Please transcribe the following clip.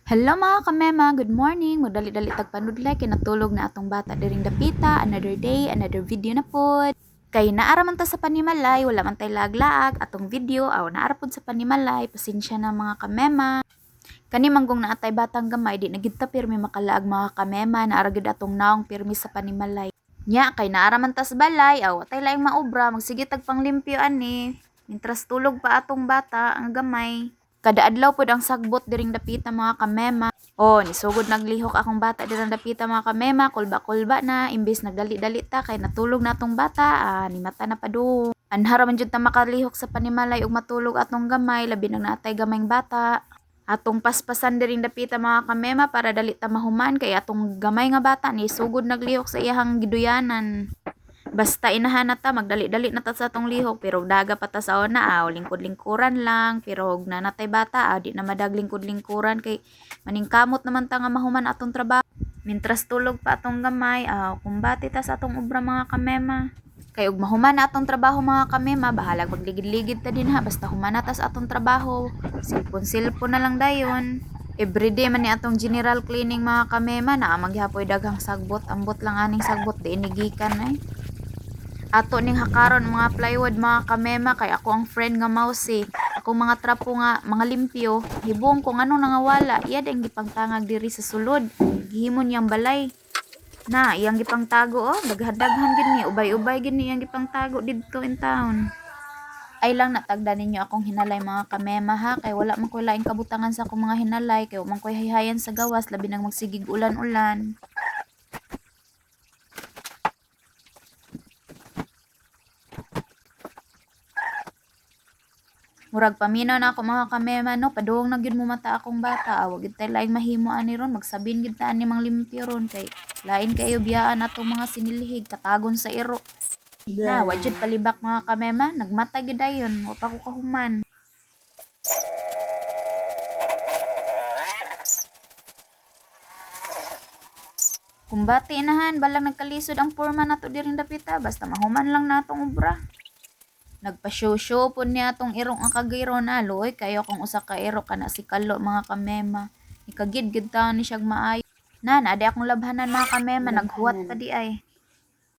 Hello mga kamema, good morning. Magdali-dali tagpanudlay kay natulog na atong bata diring dapita. Another day, another video na pod. Kay naara man ta sa panimalay, wala man tay laag-laag atong video aw naara pod sa panimalay. Pasensya na mga kamema. Kani manggong naatay batang gamay di na gid ta pirmi makalaag mga kamema, naara gid atong naong pirmi sa panimalay. Nya kay naara man ta sa balay aw tay laing maobra, magsige tagpanglimpyo ani. Mintras tulog pa atong bata ang gamay. Kada adlaw pod ang sagbot diring dapita mga kamema. Oh, nisugod naglihok akong bata diring dapita mga kamema, kulba-kulba na imbes nagdali-dali ta kay natulog na atong bata, ni mata na pa do. Anhara man jud ta makalihok sa panimalay ug matulog atong gamay, labi na natay gamayng bata. Atong paspasan diring dapita mga kamema para dali ta mahuman kay atong gamay nga bata ni sugod naglihok sa iyahang giduyanan. Basta inahan na ta, magdali-dali na ta sa atong lihok, pero daga pa ta sa una, lingkod-lingkuran lang, pero huwag na natay bata, di na madag lingkod-lingkuran, kay maningkamot naman ta nga mahuman atong trabaho. Mintras tulog pa atong gamay, kumbati ta sa atong obra mga kamema. Kay ug mahuman na atong trabaho mga kamema, bahalag magligid-ligid ta din ha, basta human na ta sa atong trabaho. Silpon-silpon na lang dayon. Everyday man ni atong general cleaning mga kamema, na maghihapoy daghang sagbot, ambot lang aning sagbot, di inigikan ay. Ato ning hakaron mga plywood mga kamema kay ako ang friend nga mouse. Ako mga trapo nga mga limpyo, hibong kung ano nangawala, iya ding gipangtangag diri sa sulod. Gihimon yang balay. Na iyang gipangtago daghan-daghan gid ni, ubay-ubay gid ni iyang gipangtago didto in town. Ay lang natagdan ninyo akong hinalay mga kamema ha, kay wala man koy laing kabutangan sa akong mga hinalay, kay man koy hihayan sa gawas labi nang magsigig ulan-ulan. Murag paminaw na ako mga kamema no, padung na gyud mo mata akong bata, wag gid tay laing mahimo ani ron, magsabin gid ta ani mang limpyo ron kay lain kayo biyaan atong mga sinilihig katagon sa iro. Na, wa jud palibak mga kamema, nagmata gid dayon, wa pa ko kahuman. Kumbati inahan, balang nagkalisod ang porma nato diring dapita, basta mahuman lang natong obra. Nagpa-show-show po niya tong irong ang kagiro na loy kayo kung usa ka iro kana si Kalo mga kamema. Ikagid gid taon ni siyag maayo. Na adi akong labhanan mga kamema, naghuwat pa di ay.